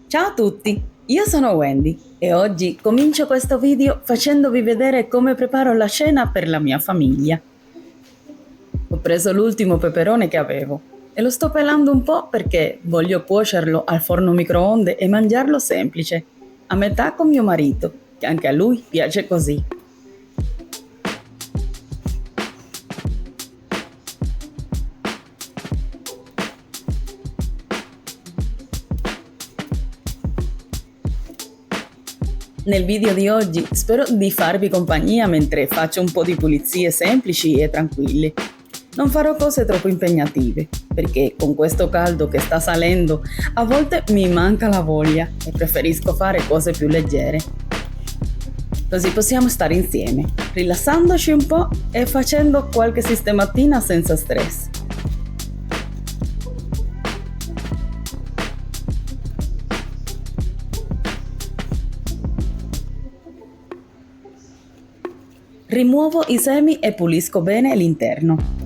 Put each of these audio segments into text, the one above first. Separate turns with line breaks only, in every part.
Ciao a tutti, io sono Wendy e oggi comincio questo video facendovi vedere come preparo la cena per la mia famiglia. Ho preso l'ultimo peperone che avevo e lo sto pelando un po' perché voglio cuocerlo al forno microonde e mangiarlo semplice, a metà con mio marito, che anche a lui piace così. Nel video di oggi spero di farvi compagnia mentre faccio un po' di pulizie semplici e tranquille. Non farò cose troppo impegnative, perché con questo caldo che sta salendo a volte mi manca la voglia e preferisco fare cose più leggere. Così possiamo stare insieme, rilassandoci un po' e facendo qualche sistematina senza stress. Rimuovo i semi e pulisco bene l'interno.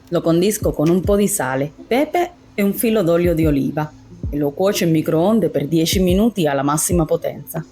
Lo condisco con un po' di sale, pepe e un filo d'olio di oliva e lo cuocio in microonde per 10 minuti alla massima potenza.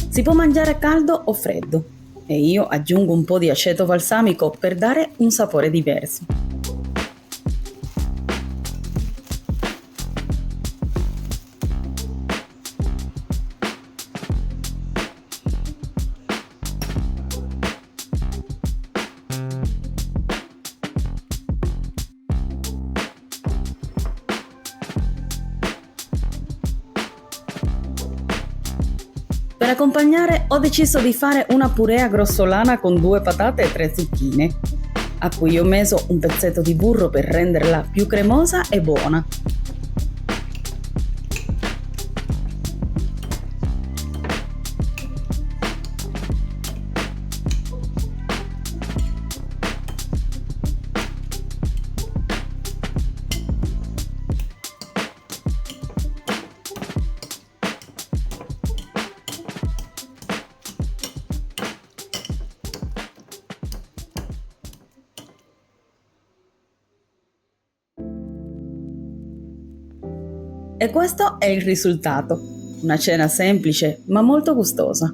Si può mangiare caldo o freddo e io aggiungo un po' di aceto balsamico per dare un sapore diverso. Per accompagnare ho deciso di fare una purea grossolana con 2 patate e 3 zucchine, a cui ho messo un pezzetto di burro per renderla più cremosa e buona. E questo è il risultato, una cena semplice ma molto gustosa.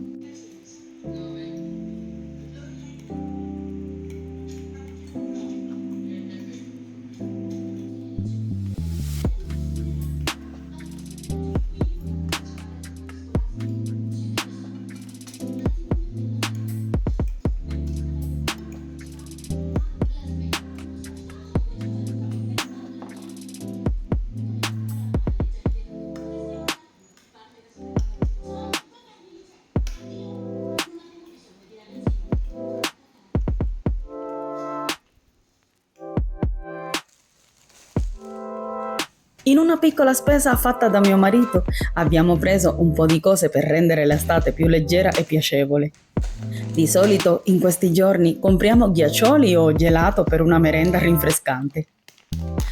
In una piccola spesa fatta da mio marito abbiamo preso un po' di cose per rendere l'estate più leggera e piacevole. Di solito in questi giorni compriamo ghiaccioli o gelato per una merenda rinfrescante.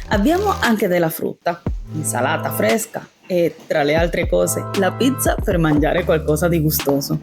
Abbiamo anche della frutta, insalata fresca e, tra le altre cose, la pizza per mangiare qualcosa di gustoso.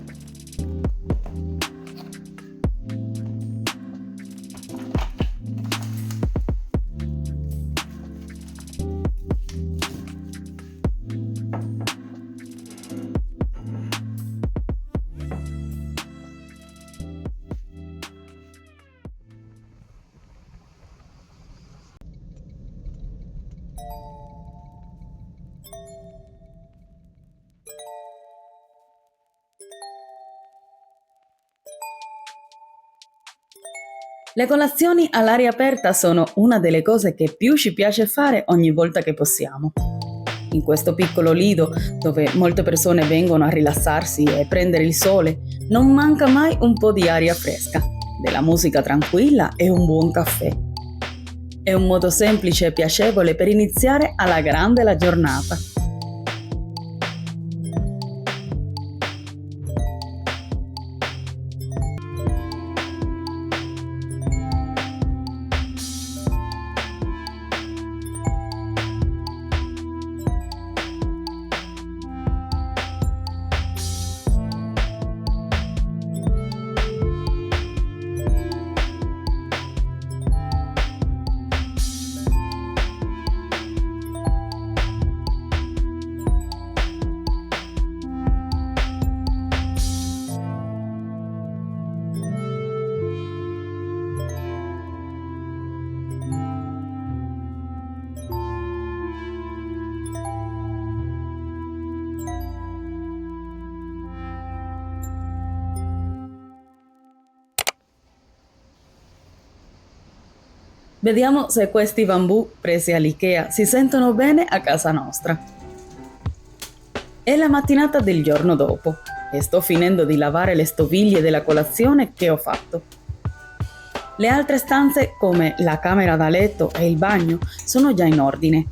Le colazioni all'aria aperta sono una delle cose che più ci piace fare ogni volta che possiamo. In questo piccolo lido, dove molte persone vengono a rilassarsi e prendere il sole, non manca mai un po' di aria fresca, della musica tranquilla e un buon caffè. È un modo semplice e piacevole per iniziare alla grande la giornata. Vediamo se questi bambù presi all'IKEA si sentono bene a casa nostra. È la mattinata del giorno dopo e sto finendo di lavare le stoviglie della colazione che ho fatto. Le altre stanze, come la camera da letto e il bagno, sono già in ordine.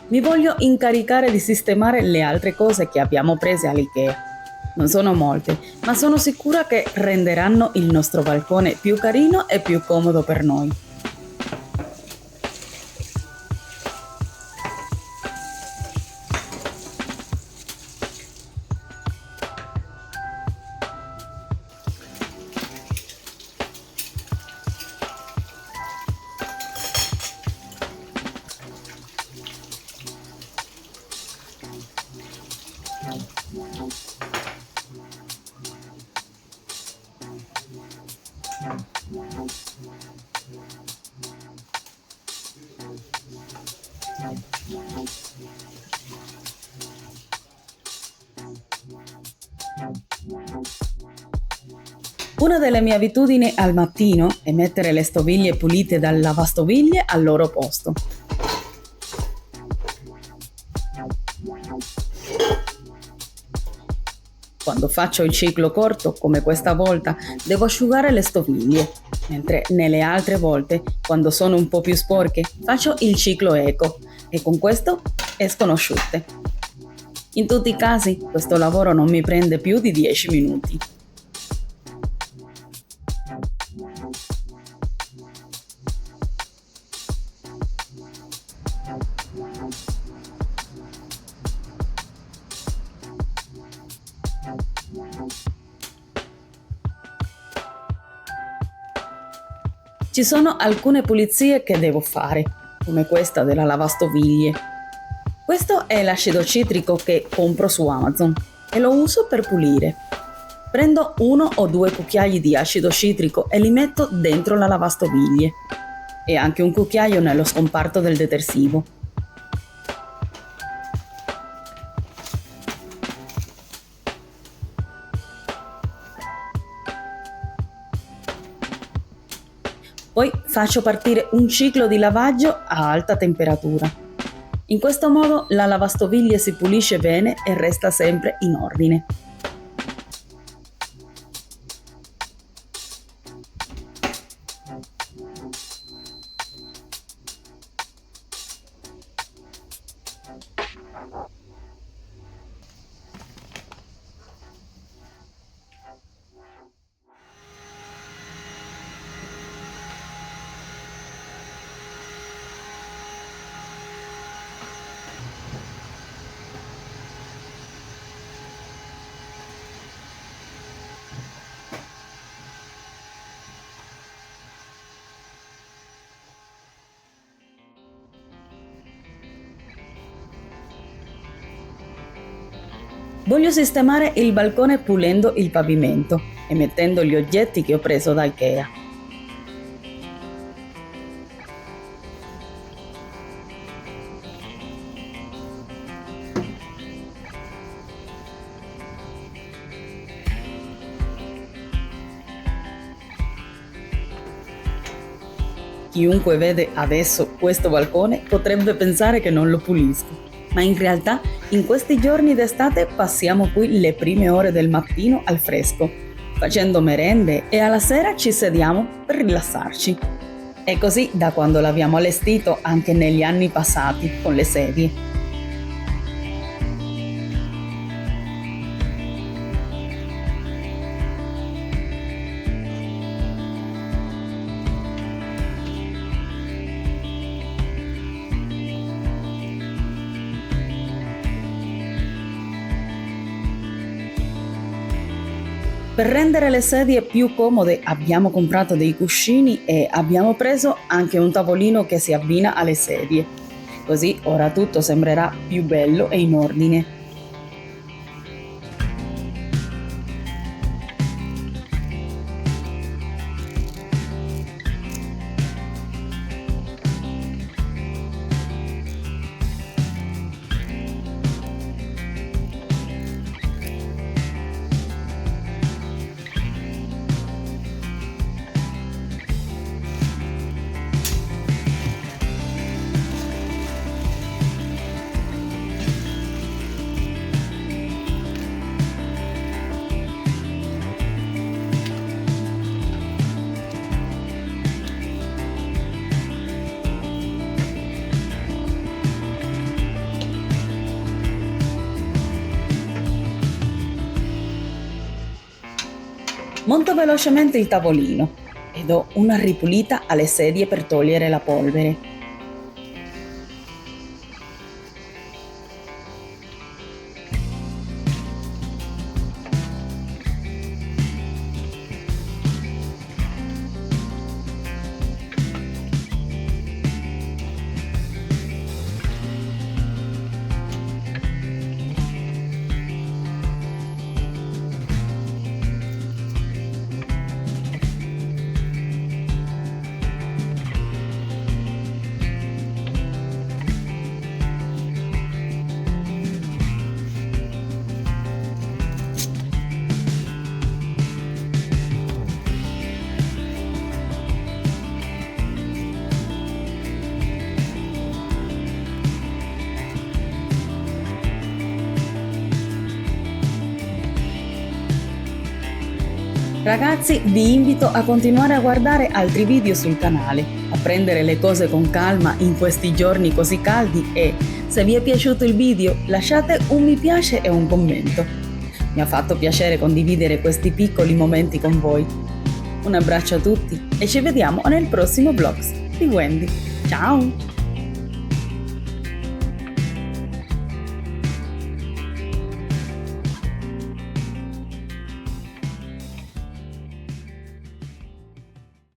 Mi voglio incaricare di sistemare le altre cose che abbiamo prese all'IKEA. Non sono molte, ma sono sicura che renderanno il nostro balcone più carino e più comodo per noi. Una delle mie abitudini al mattino è mettere le stoviglie pulite dal lavastoviglie al loro posto. Quando faccio il ciclo corto, come questa volta, devo asciugare le stoviglie, mentre nelle altre volte, quando sono un po' più sporche, faccio il ciclo eco e con questo escono asciutte. In tutti i casi, questo lavoro non mi prende più di 10 minuti. Ci sono alcune pulizie che devo fare, come questa della lavastoviglie. Questo è l'acido citrico che compro su Amazon e lo uso per pulire. Prendo 1 o 2 cucchiai di acido citrico e li metto dentro la lavastoviglie e anche un cucchiaio nello scomparto del detersivo. Poi faccio partire un ciclo di lavaggio a alta temperatura. In questo modo la lavastoviglie si pulisce bene e resta sempre in ordine. Voglio sistemare il balcone pulendo il pavimento e mettendo gli oggetti che ho preso da Ikea. Chiunque vede adesso questo balcone potrebbe pensare che non lo pulisco, ma in realtà in questi giorni d'estate passiamo qui le prime ore del mattino al fresco, facendo merende e alla sera ci sediamo per rilassarci. E così da quando l'abbiamo allestito anche negli anni passati con le sedie. Per rendere le sedie più comode abbiamo comprato dei cuscini e abbiamo preso anche un tavolino che si abbina alle sedie. Così ora tutto sembrerà più bello e in ordine. Monto velocemente il tavolino e do una ripulita alle sedie per togliere la polvere. Ragazzi, vi invito a continuare a guardare altri video sul canale, a prendere le cose con calma in questi giorni così caldi e, se vi è piaciuto il video, lasciate un mi piace e un commento. Mi ha fatto piacere condividere questi piccoli momenti con voi. Un abbraccio a tutti e ci vediamo nel prossimo vlog di Wendy. Ciao!